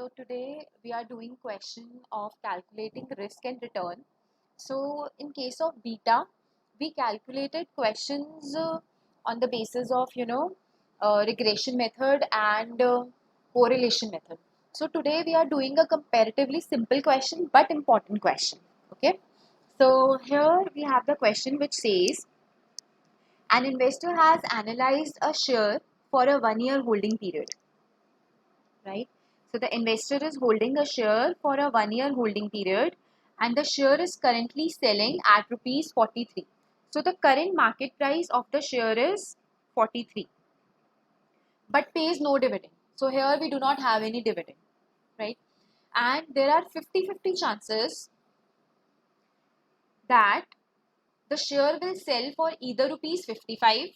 So today we are doing question of calculating risk and return. So in case of beta, we calculated questions on the basis of regression method and correlation method. So today we are doing a comparatively simple question but important question. Okay. So here we have the question which says an investor has analyzed a share for a 1 year holding period, right? So the investor is holding a share for a 1 year holding period and the share is currently selling at rupees 43. So the current market price of the share is 43 but pays no dividend. So here we do not have any dividend, right? And there are 50-50 chances that the share will sell for either rupees 55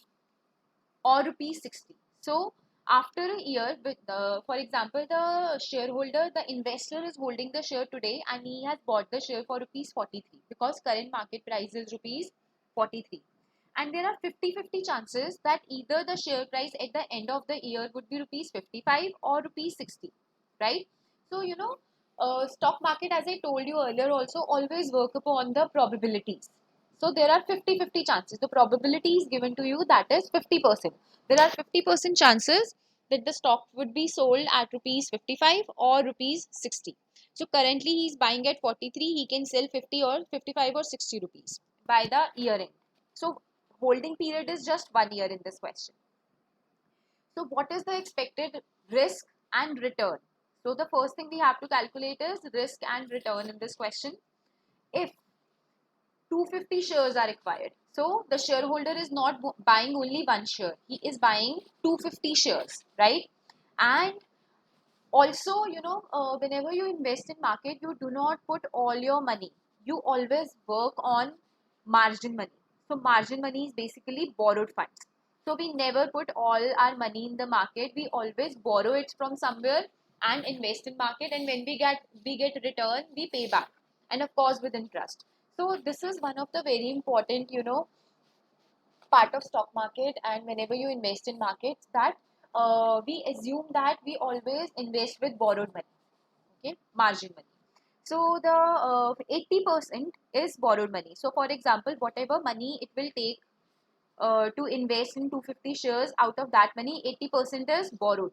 or rupees 60. So after a year, with for example, the shareholder, the investor is holding the share today and he has bought the share for rupees 43 because current market price is rupees 43. And there are 50-50 chances that either the share price at the end of the year would be rupees 55 or rupees 60, right? So, stock market, as I told you earlier, also always work upon the probabilities. So there are 50-50 chances. The probability is given to you, that is 50%. There are 50% chances that the stock would be sold at rupees 55 or rupees 60. So currently he is buying at 43, he can sell 50 or 55 or 60 rupees by the year end. So holding period is just 1 year in this question. So what is the expected risk and return? So the first thing we have to calculate is risk and return in this question. If 250 shares are required. So the shareholder is not buying only one share. He is buying 250 shares, right? And also, whenever you invest in market, you do not put all your money. You always work on margin money. So margin money is basically borrowed funds. So we never put all our money in the market. We always borrow it from somewhere and invest in market. And when we get return, we pay back, and of course with interest. So this is one of the very important, part of stock market and whenever you invest in markets, that we assume that we always invest with borrowed money, okay, margin money. So the 80% is borrowed money. So for example, whatever money it will take to invest in 250 shares, out of that money 80% is borrowed,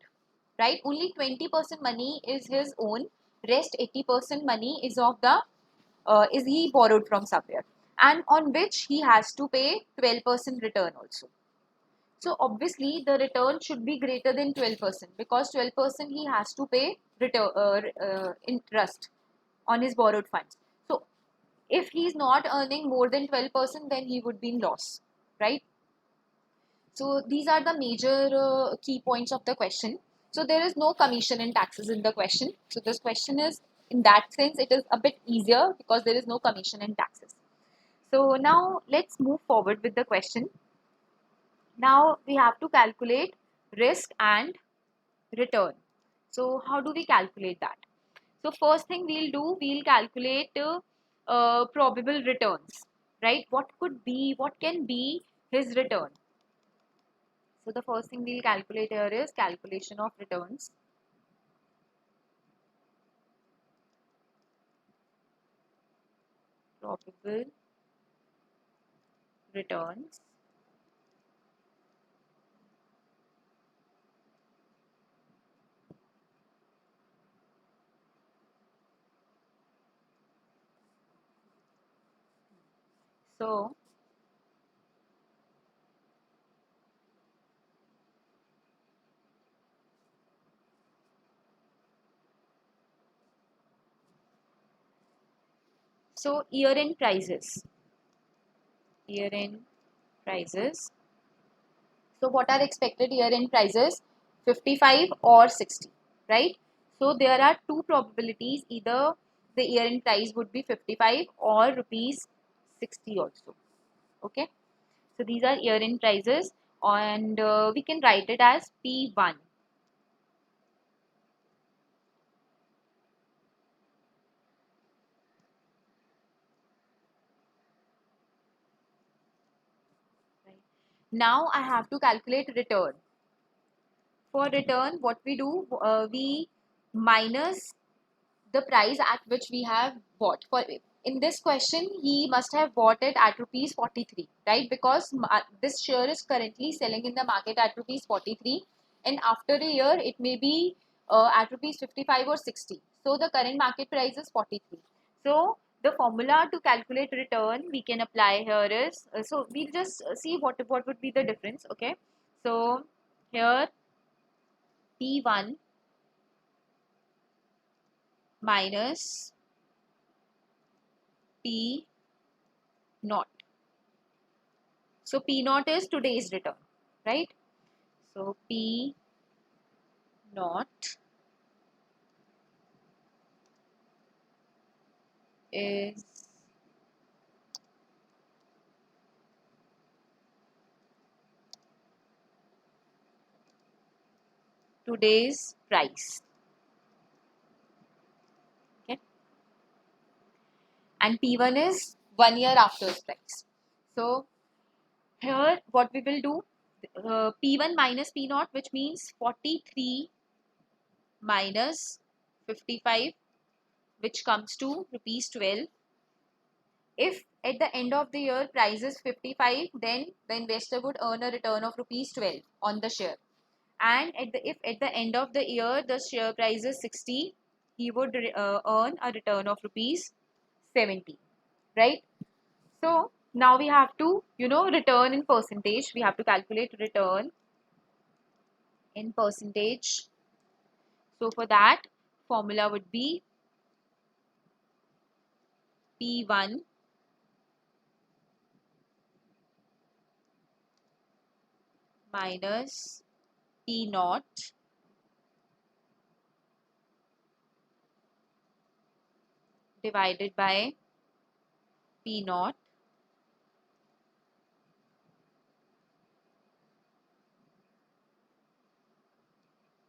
right? Only 20% money is his own, rest 80% money is of the is he borrowed from somewhere, and on which he has to pay 12% return also. So obviously the return should be greater than 12% because 12% he has to pay return interest on his borrowed funds. So if he is not earning more than 12%, then he would be in loss, right? So these are the major key points of the question. So there is no commission and taxes in the question. So this question is, in that sense, it is a bit easier because there is no commission and taxes. So now let's move forward with the question. Now we have to calculate risk and return. So how do we calculate that? So first thing we'll do, we'll calculate probable returns, right? What can be his return? So the first thing we'll calculate here is calculation of returns. Probable returns. So year-end prices. Year-end prices. So what are expected year-end prices? 55 or 60, right? So there are two probabilities. Either the year-end price would be 55 or rupees 60 also. Okay. So these are year-end prices and we can write it as P1. Right. Now I have to calculate return. For return, what we do, we minus the price at which we have bought. For in this question, he must have bought it at rupees 43, right? Because this share is currently selling in the market at rupees 43, and after a year, it may be at rupees 55 or 60. So the current market price is 43. So the formula to calculate return we can apply here is so we'll just see what would be the difference. Okay, so here P1 minus P naught. So P naught is today's return, right? So P naught is today's price. Okay. And P1 is 1 year after's price. So here what we will do, P1 minus P naught, which means 43 minus 55, which comes to rupees 12. If at the end of the year price is 55, then the investor would earn a return of rupees 12 on the share. And if at the end of the year the share price is 60, he would earn a return of rupees 70, right? So now we have to, return in percentage. We have to calculate return in percentage. So for that, formula would be P1 minus P naught divided by P naught,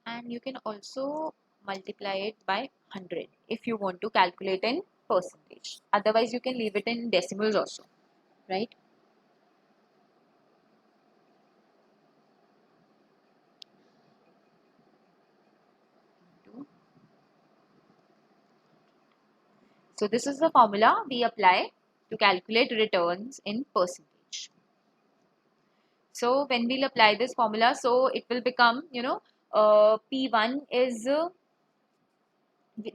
and you can also multiply it by 100 if you want to calculate in percentage. Otherwise, you can leave it in decimals also, right? So this is the formula we apply to calculate returns in percentage. So when we'll apply this formula, so it will become, P1 is,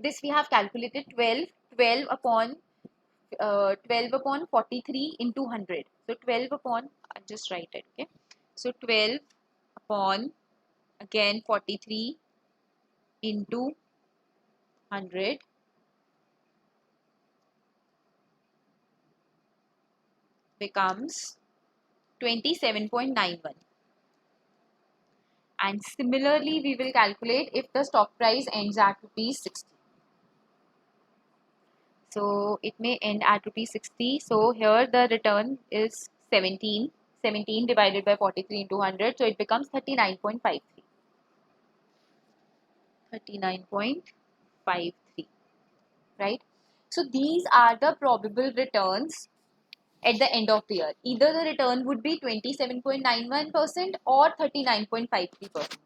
this we have calculated 12 upon 12 upon 43 into 100. So 12 upon, I'll just write it, okay. So 12 upon, again 43 into 100 becomes 27.91. And similarly, we will calculate if the stock price ends at rupees 60. So it may end at rupees 60. So here the return is 17. 17 divided by 43 into 100. So it becomes 39.53. 39.53. Right? So these are the probable returns at the end of the year. Either the return would be 27.91% or 39.53%.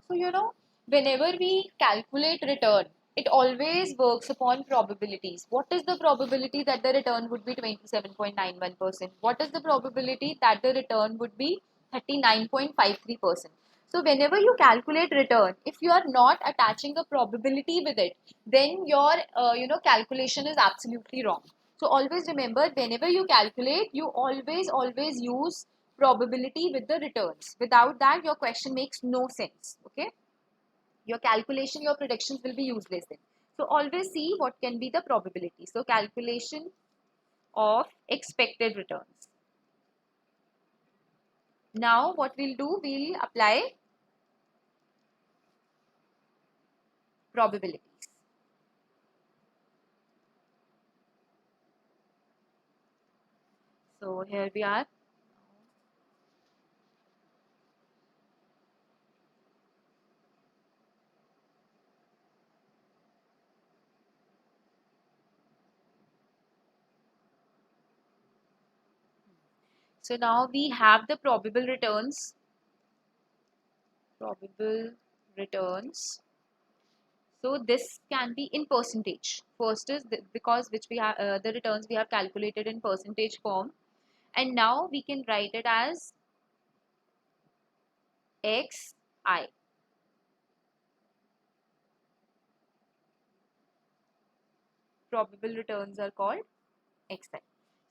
So, whenever we calculate return, it always works upon probabilities. What is the probability that the return would be 27.91%? What is the probability that the return would be 39.53%? So, whenever you calculate return, if you are not attaching a probability with it, then your, calculation is absolutely wrong. So, always remember, whenever you calculate, you always use probability with the returns. Without that, your question makes no sense. Okay. Your calculation, your predictions will be useless then. So always see what can be the probability. So calculation of expected returns. Now what we'll do, we'll apply probabilities. So here we are. So now we have the probable returns. Probable returns. So this can be in percentage. First is because which we have the returns we have calculated in percentage form, and now we can write it as xi. Probable returns are called xi.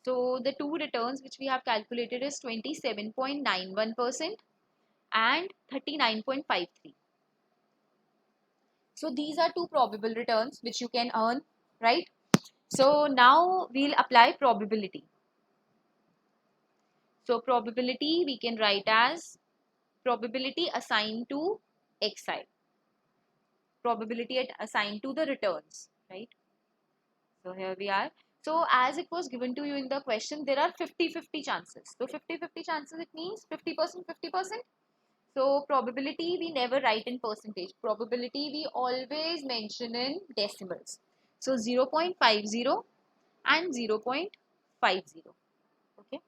So the two returns which we have calculated is 27.91% and 39.53. So these are two probable returns which you can earn, right? So now we'll apply probability. So probability we can write as probability assigned to xi, probability assigned to the returns, right? So here we are. So as it was given to you in the question, there are 50-50 chances. So 50-50 chances, it means 50%, 50%. So probability we never write in percentage. Probability we always mention in decimals. So 0.50 and 0.50. Okay.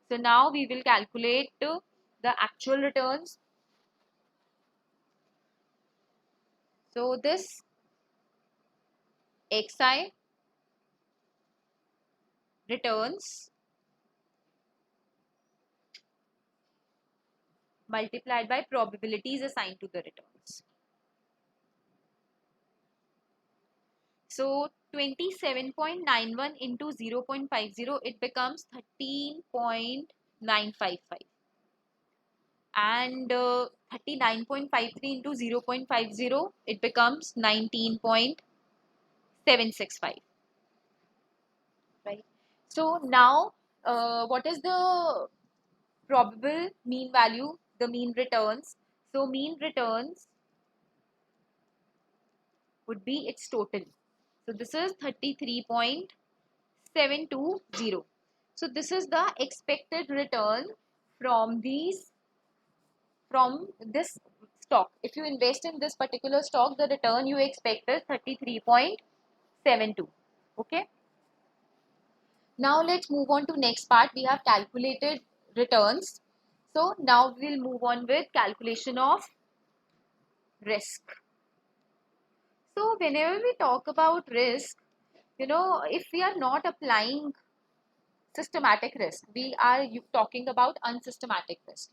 So now we will calculate the actual returns. So this xi returns multiplied by probabilities assigned to the returns. So 27.91 into 0.50, it becomes 13.955. And 39.53 into 0.50, it becomes 19.765. Right. So now what is the probable mean value, the mean returns? So mean returns would be its total. So this is 33.720. So this is the expected return from this stock. If you invest in this particular stock, the return you expect is 33.72. Okay. Now let's move on to next part. We have calculated returns. So now we'll move on with calculation of risk. So whenever we talk about risk, if we are not applying systematic risk, we are talking about unsystematic risk.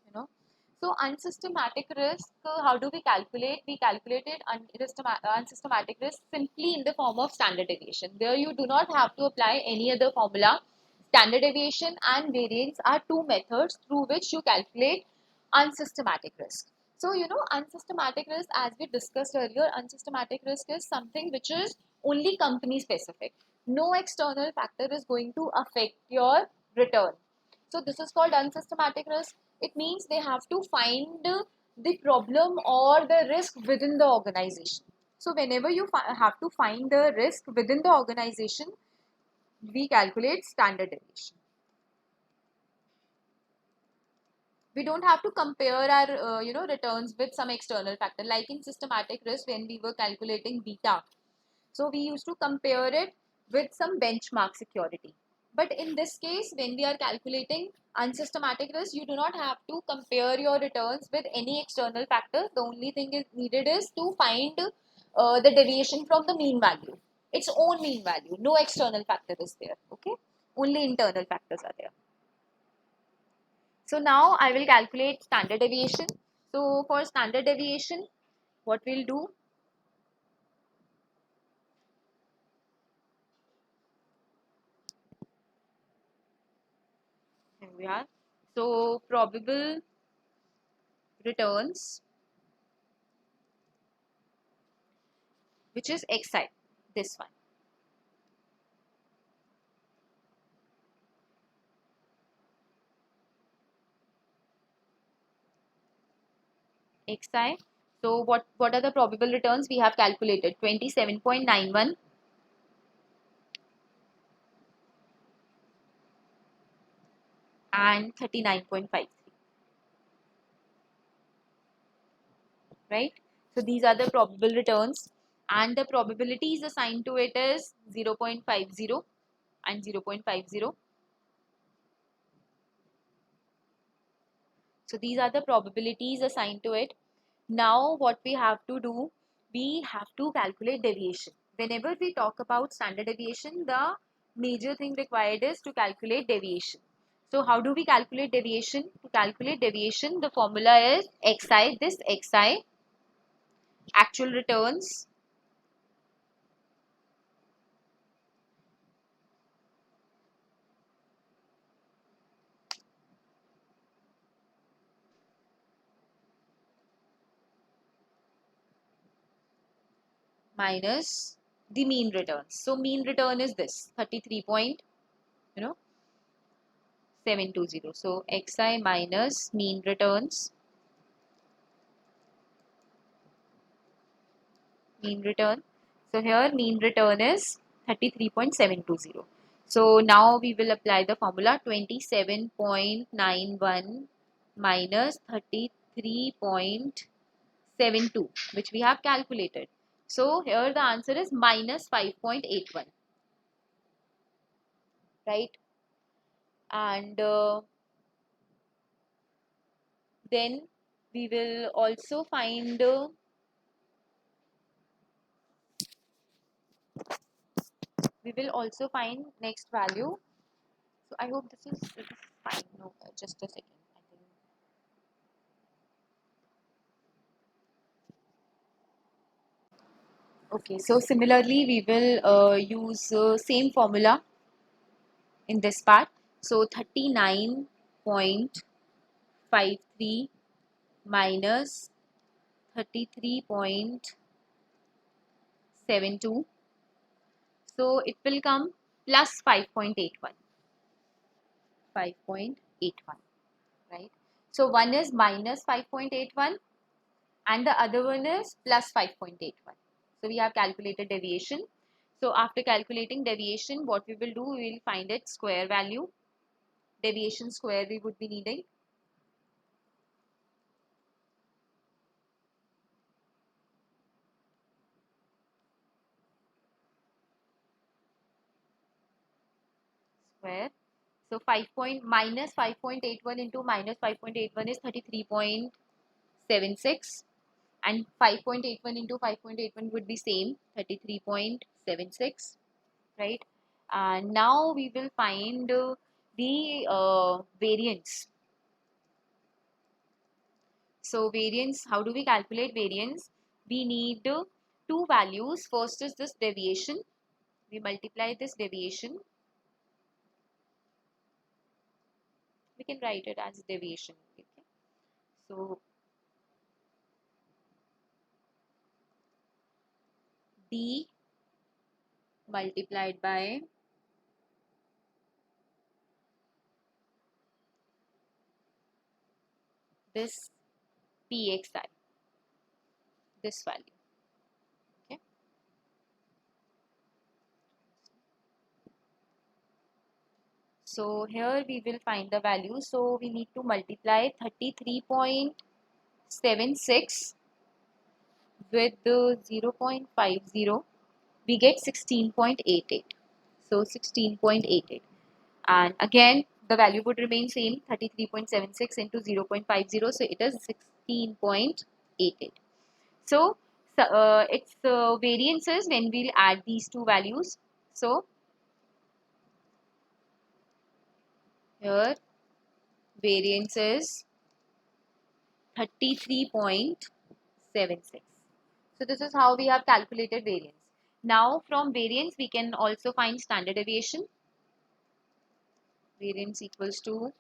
So unsystematic risk, how do we calculate? We calculated unsystematic risk simply in the form of standard deviation. There you do not have to apply any other formula. Standard deviation and variance are two methods through which you calculate unsystematic risk. So, unsystematic risk, as we discussed earlier, unsystematic risk is something which is only company specific. No external factor is going to affect your return. So, this is called unsystematic risk. It means they have to find the problem or the risk within the organization. So, whenever you have to find the risk within the organization, we calculate standard deviation. We don't have to compare our returns with some external factor, like in systematic risk when we were calculating beta. So we used to compare it with some benchmark security. But in this case, when we are calculating unsystematic risk, you do not have to compare your returns with any external factor. The only thing is needed is to find the deviation from the mean value, its own mean value. No external factor is there. Okay, only internal factors are there. So now I will calculate standard deviation. So for standard deviation, what we'll do, here we are. So probable returns, which is xi, this one. Xi. So what are the probable returns we have calculated? 27.91 and 39.53. Right? So these are the probable returns, and the probabilities assigned to it is 0.50 and 0.50. So these are the probabilities assigned to it. Now what we have to do, we have to calculate deviation. Whenever we talk about standard deviation, the major thing required is to calculate deviation. So how do we calculate deviation? To calculate deviation, the formula is xi, this xi, actual returns, minus the mean returns. So mean return is this 33 point, 720. So xi minus mean returns, mean return. So here mean return is 33.720. So now we will apply the formula 27.91 minus 33.72, which we have calculated. So here the answer is minus 5.81, right? And then we will also find next value. So I hope this is fine. No, just a second. I think. Okay, so similarly we will use same formula in this part. So 39.53 minus 33.72. So it will come plus 5.81. 5.81, right? So one is minus 5.81 and the other one is plus 5.81. So we have calculated deviation. So after calculating deviation, what we will do, we will find its square value. Deviation square we would be needing. Square. So 5.81 into minus 5.81 is 33.76, and 5.81 into 5.81 would be same 33.76, right? And now we will find the variance. So variance, how do we calculate variance? We need two values. First is this deviation. We multiply this deviation. We can write it as deviation. Okay. So D multiplied by this pxi, this value. Okay. So here we will find the value. So we need to multiply 33.76 with the 0.50. We get 16.88. So 16.88. And again, the value would remain same 33.76 into 0.50. So it is 16.88. So its variances when we'll add these two values. So here variance is 33.76. So this is how we have calculated variance. Now from variance we can also find standard deviation. Variance equals to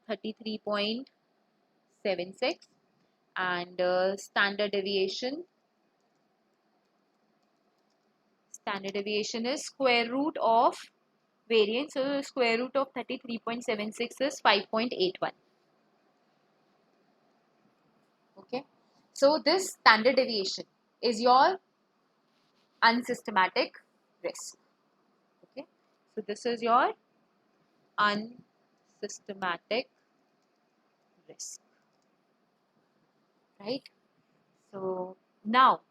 33.76 and standard deviation is square root of variance. So square root of 33.76 is 5.81. Okay. So this standard deviation is your unsystematic risk. Okay. So this is your unsystematic risk. Right. So now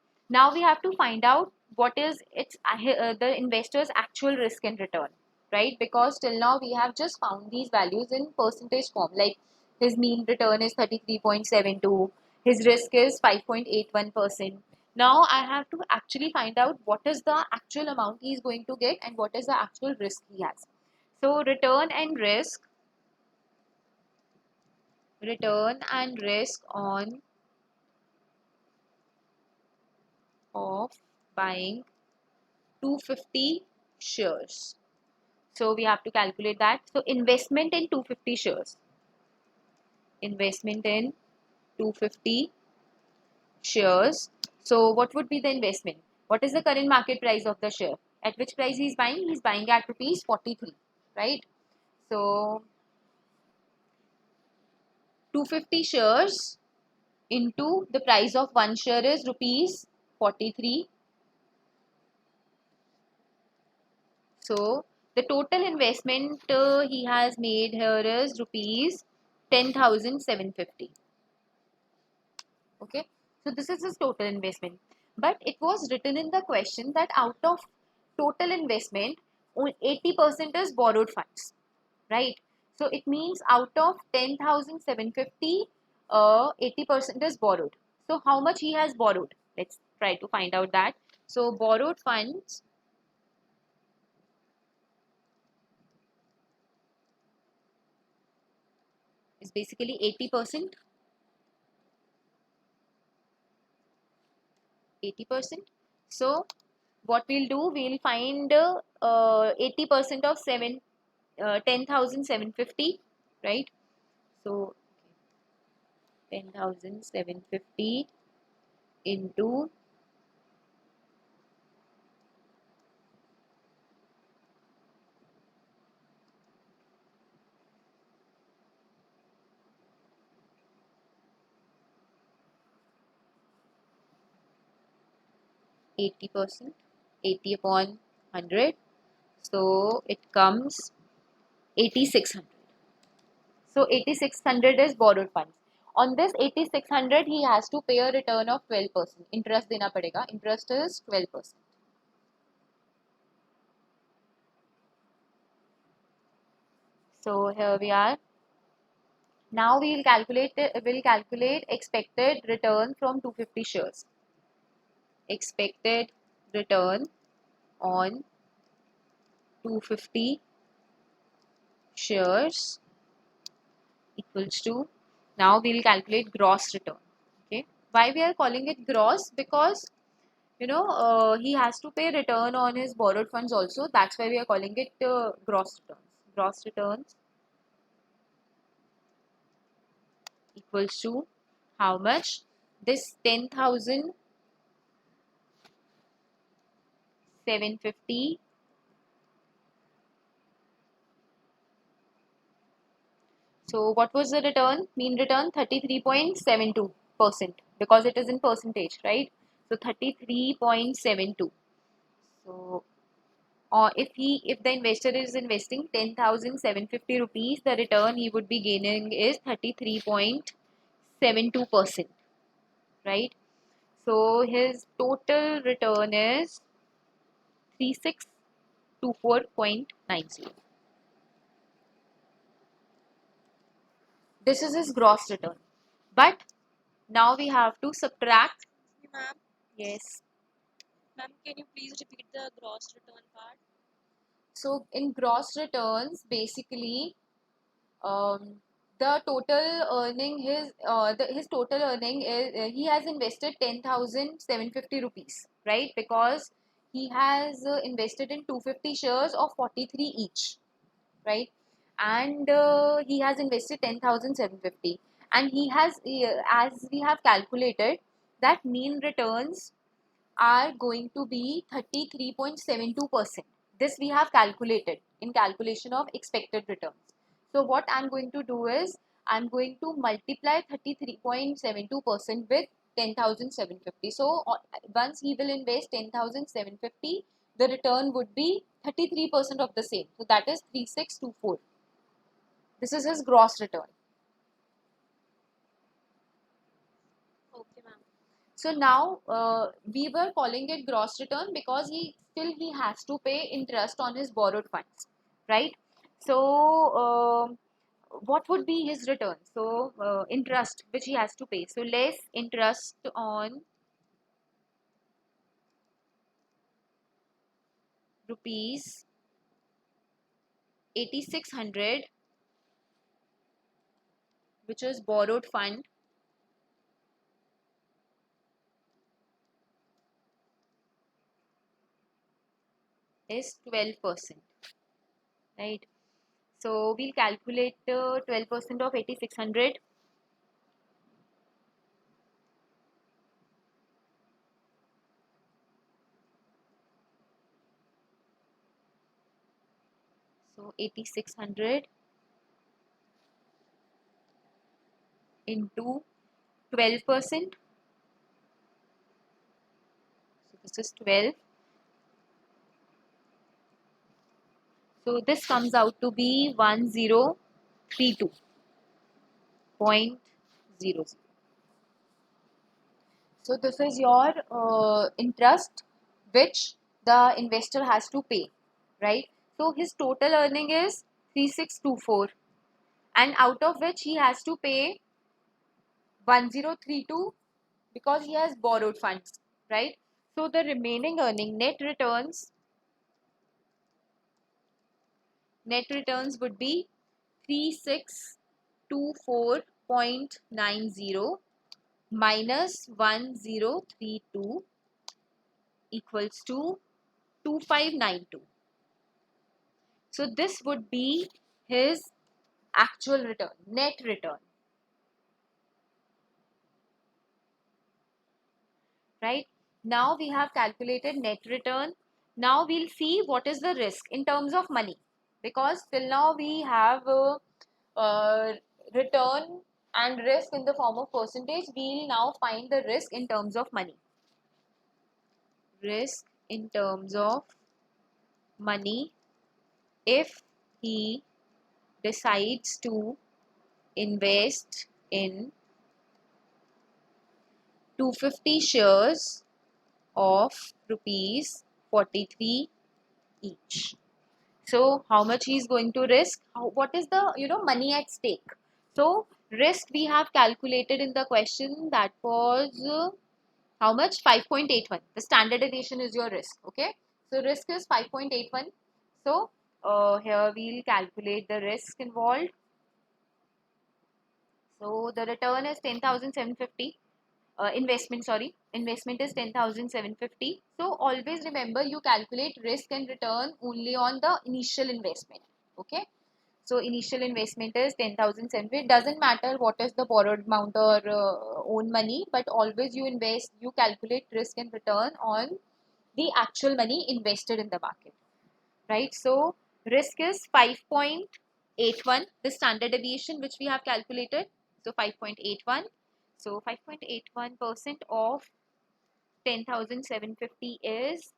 we have to find out what is the investor's actual risk and return, right? Because till now we have just found these values in percentage form, like his mean return is 33.72, his risk is 5.81%, Now I have to actually find out what is the actual amount he is going to get and what is the actual risk he has. So return and risk on of buying 250 shares. So we have to calculate that. So investment in 250 shares. Investment in 250 shares. So what would be the investment? What is the current market price of the share? At which price he is buying? He is buying at rupees 43, right? So 250 shares into the price of one share is rupees 43. So the total investment he has made here is rupees 10,750. Okay, so this is his total investment. But it was written in the question that out of total investment, 80% is borrowed funds, right? So it means out of 10,750, 80% is borrowed. So how much he has borrowed? Let's try to find out that. So borrowed funds is basically 80%. 80%. So what we'll do, we'll find 80% of 10,750, right? So 10,750 into 80%, 80 upon 100. So it comes 8,600. So 8,600 is borrowed funds. On this 8,600, he has to pay a return of 12%. Interest dena padega. Interest is 12%. So here we are. Now we'll calculate expected return from 250 shares. Expected return on 250 shares equals to, now we'll calculate gross return. Okay, why we are calling it gross? Because he has to pay return on his borrowed funds also. That's why we are calling it gross returns. Gross returns equals to how much? This 10,750. So what was the return? Mean return 33.72% because it is in percentage, right? So 33.72. So if the investor is investing 10,750 rupees, the return he would be gaining is 33.72%, right? So his total return is 3624.90. This is his gross return. But now we have to subtract. Ma'am, Yes. ma'am, can you please repeat the gross return part? So in gross returns, basically, the total earning his total earning is he has invested 10,750 rupees, right? Because he has invested in 250 shares of 43 each, right? And he has invested 10,750, and he has as we have calculated that mean returns are going to be 33.72%. This we have calculated in calculation of expected returns. So what I'm going to do is I'm going to multiply 33.72% with 10,750. So once he will invest 10,750, the return would be 33% of the same. So that is 3624. This is his gross return. Okay, ma'am. So now we were calling it gross return because he has to pay interest on his borrowed funds, right? So what would be his return? So interest which he has to pay. So less interest on rupees 8600, which is borrowed fund, is 12%, right? So we'll calculate 12% of 8600. So 8600 into 12%. So this is 12. So this comes out to be 1032.00. So this is your interest which the investor has to pay, right? So his total earning is 3624, and out of which he has to pay 1032 because he has borrowed funds, right? So the remaining earning net returns would be 3624.90 minus 1032 equals to 2592. So this would be his actual return, net return, right? Now we have calculated net return. Now we'll see what is the risk in terms of money, because till now we have uh, return and risk in the form of percentage. We'll now find the risk in terms of money. Risk in terms of money if he decides to invest in 250 shares of rupees 43 each. So how much he is going to risk? What is the money at stake? So risk we have calculated in the question, that was how much? 5.81. The standardization is your risk. Okay. So risk is 5.81. So here we'll calculate the risk involved. So the return is 10,750. Investment is 10,750. So always remember, you calculate risk and return only on the initial investment. Okay. So initial investment is 10,750. It doesn't matter what is the borrowed amount or own money, but always you calculate risk and return on the actual money invested in the market, right? So risk is 5.81, the standard deviation which we have calculated. So 5.81. So 5.81% of 10,750 is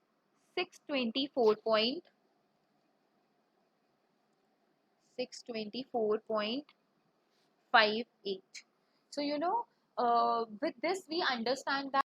624.58. So with this we understand that